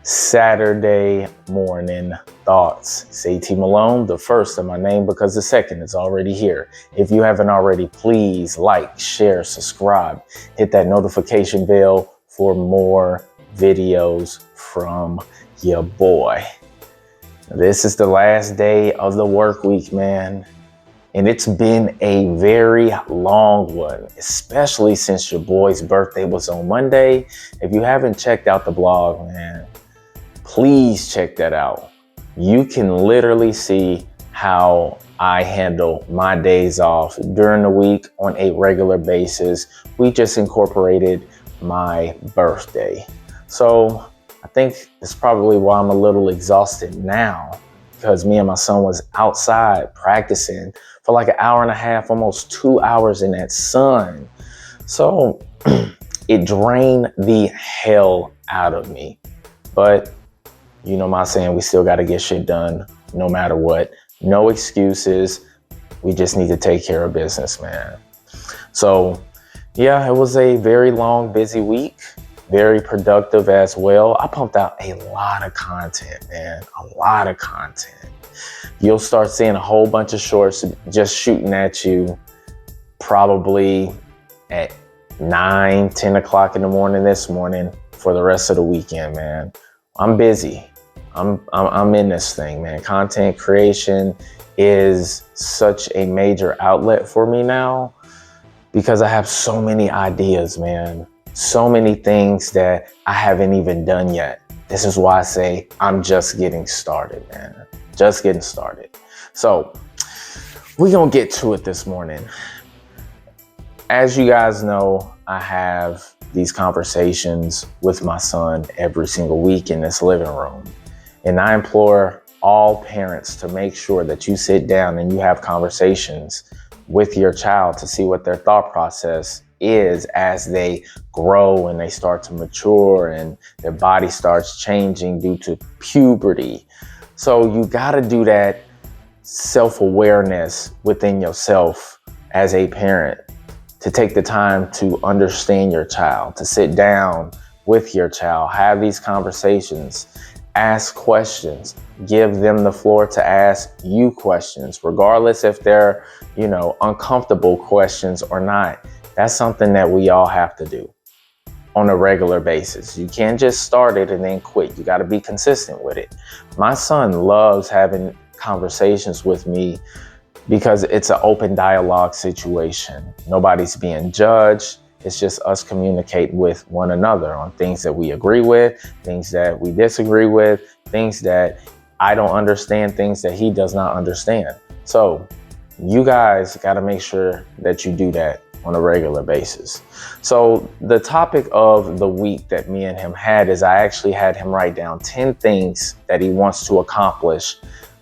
Saturday morning thoughts. It's AT Malone, the first of my name because the second is already here. If you haven't already, please like, share, subscribe, hit that notification bell for more videos from your boy. This is the last day of the work week, man. And it's been a very long one, especially since your boy's birthday was on Monday. If you haven't checked out the blog, man, please check that out. You can literally see how I handle my days off during the week on a regular basis. We just incorporated my birthday. So I think it's probably why I'm a little exhausted now, because me and my son was outside practicing for like an hour and a half, almost 2 hours in that sun. So it drained the hell out of me. But you know my saying, we still got to get shit done no matter what. No excuses. We just need to take care of business, man. So yeah, it was a very long, busy week. Very productive as well. I pumped out a lot of content, man. A lot of content. You'll start seeing a whole bunch of shorts just shooting at you probably at 9, 10 o'clock in the morning this morning for the rest of the weekend, man. I'm busy. I'm in this thing, man. Content creation is such a major outlet for me now because I have so many ideas, man. So many things that I haven't even done yet. This is why I say I'm just getting started, man. Just getting started. So we're gonna get to it this morning. As you guys know, I have these conversations with my son every single week in this living room. And I implore all parents to make sure that you sit down and you have conversations with your child to see what their thought process is as they grow and they start to mature and their body starts changing due to puberty. So you got to do that self-awareness within yourself as a parent, to take the time to understand your child, to sit down with your child, have these conversations, ask questions, give them the floor to ask you questions, regardless if they're, uncomfortable questions or not. That's something that we all have to do on a regular basis. You can't just start it and then quit. You got to be consistent with it. My son loves having conversations with me because it's an open dialogue situation. Nobody's being judged. It's just us communicate with one another on things that we agree with, things that we disagree with, things that I don't understand, things that he does not understand. So you guys got to make sure that you do that on a regular basis. So the topic of the week that me and him had is I actually had him write down 10 things that he wants to accomplish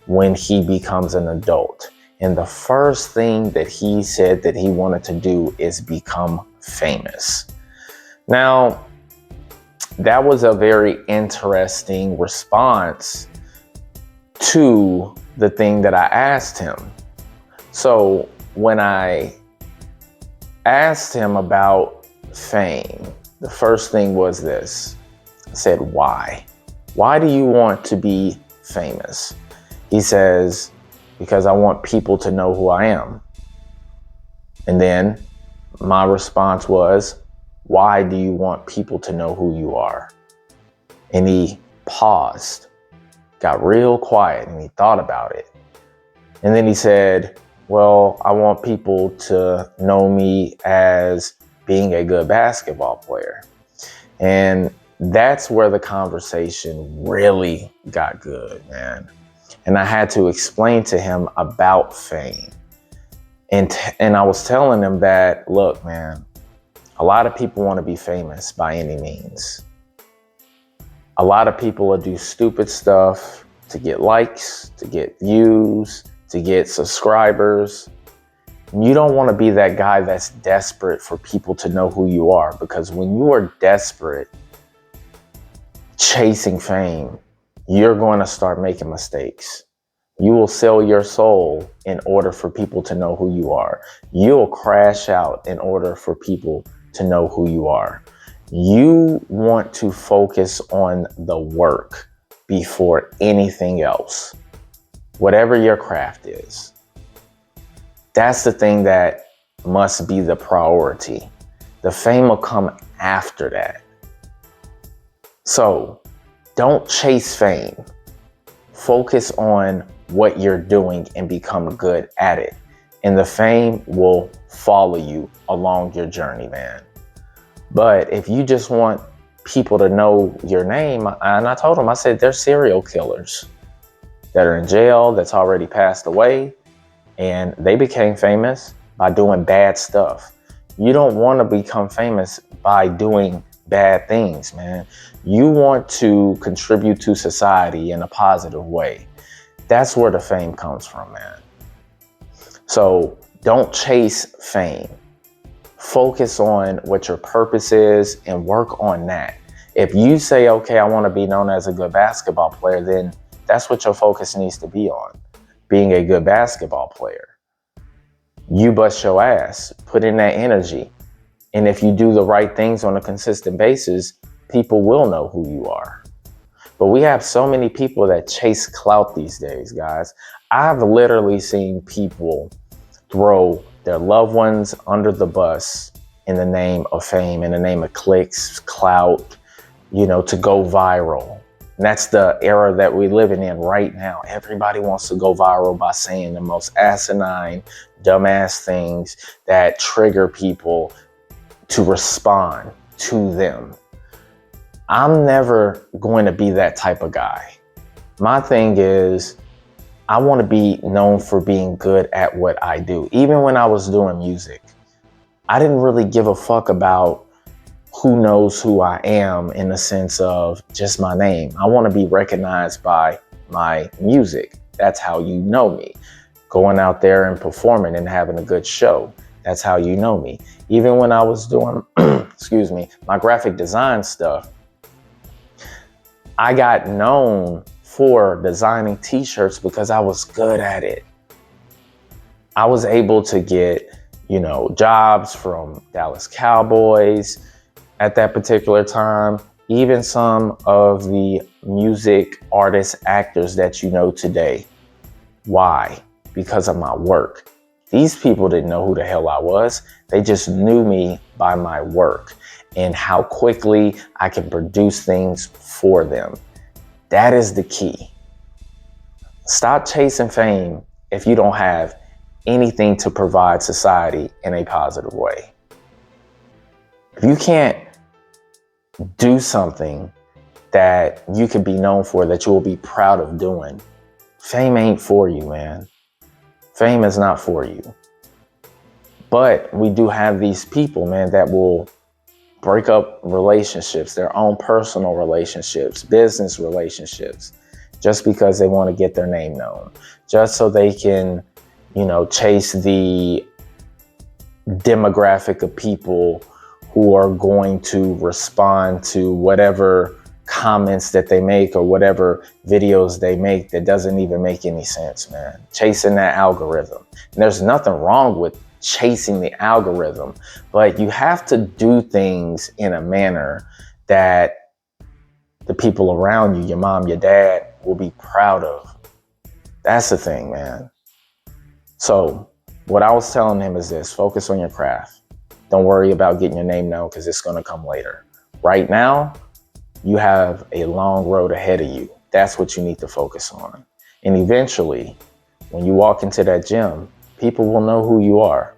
when he becomes an adult. And the first thing that he said that he wanted to do is become famous. Now, that was a very interesting response to the thing that I asked him. So when I asked him about fame, the first thing was this. I said, why? Why do you want to be famous? He says, because I want people to know who I am. And then my response was, why do you want people to know who you are? And he paused, got real quiet, and he thought about it. And then he said, well, I want people to know me as being a good basketball player. And that's where the conversation really got good, man. And I had to explain to him about fame. And I was telling him that, look, man, a lot of people want to be famous by any means. A lot of people will do stupid stuff to get likes, to get views, to get subscribers. You don't want to be that guy that's desperate for people to know who you are, because when you are desperate, chasing fame, you're going to start making mistakes. You will sell your soul in order for people to know who you are. You'll crash out in order for people to know who you are. You want to focus on the work before anything else, whatever your craft is. That's the thing that must be the priority. The fame will come after that. So don't chase fame. Focus on what you're doing and become good at it. And the fame will follow you along your journey, man. But if you just want people to know your name, and I told them, I said, they're serial killers that are in jail, that's already passed away, and they became famous by doing bad stuff. You don't want to become famous by doing bad things, man. You want to contribute to society in a positive way. That's where the fame comes from, man. So don't chase fame. Focus on what your purpose is and work on that. If you say, okay, I want to be known as a good basketball player, then that's what your focus needs to be on, being a good basketball player. You bust your ass, put in that energy. And if you do the right things on a consistent basis, people will know who you are. But we have so many people that chase clout these days, guys. I've literally seen people throw their loved ones under the bus in the name of fame, in the name of clicks, clout, to go viral. And that's the era that we're living in right now. Everybody wants to go viral by saying the most asinine, dumbass things that trigger people to respond to them. I'm never going to be that type of guy. My thing is, I want to be known for being good at what I do. Even when I was doing music, I didn't really give a fuck about who knows who I am in the sense of just my name. I want to be recognized by my music. That's how you know me. Going out there and performing and having a good show. That's how you know me. Even when I was doing, my graphic design stuff, I got known for designing t-shirts because I was good at it. I was able to get, jobs from Dallas Cowboys at that particular time, even some of the music artists, actors that you know today. Why? Because of my work. These people didn't know who the hell I was. They just knew me by my work and how quickly I can produce things for them. That is the key. Stop chasing fame if you don't have anything to provide society in a positive way. If you can't do something that you could be known for, that you will be proud of doing, fame ain't for you, man. Fame is not for you. But we do have these people, man, that will break up relationships, their own personal relationships, business relationships, just because they want to get their name known, just so they can, chase the demographic of people who are going to respond to whatever comments that they make or whatever videos they make that doesn't even make any sense, man. Chasing that algorithm. And there's nothing wrong with chasing the algorithm, but you have to do things in a manner that the people around you, your mom, your dad, will be proud of. That's the thing, man. So what I was telling him is this: focus on your craft. Don't worry about getting your name known, because it's going to come later. Right now, you have a long road ahead of you. That's what you need to focus on. And eventually, when you walk into that gym, people will know who you are.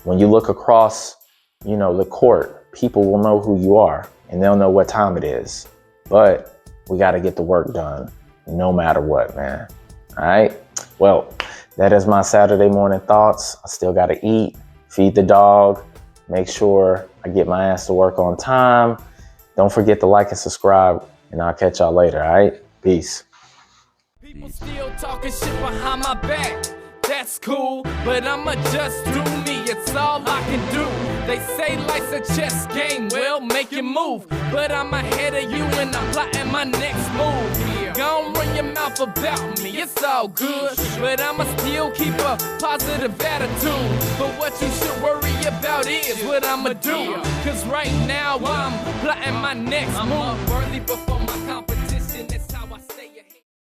When you look across, the court, people will know who you are, and they'll know what time it is. But we got to get the work done no matter what, man. All right. Well, that is my Saturday morning thoughts. I still got to eat, feed the dog, make sure I get my ass to work on time. Don't forget to like and subscribe, and I'll catch y'all later. All right. Peace. People still talking shit behind my back. That's cool, but I'ma just do me. It's all I can do. They say life's a chess game. Well, make it move. But I'm ahead of you and I'm plotting my next move. Gon' run your mouth off about me, it's all good. But I'ma still keep a positive attitude. But what you should worry about is what I'ma do. Cause right now I'm plotting my next move. I'm up early before my competition.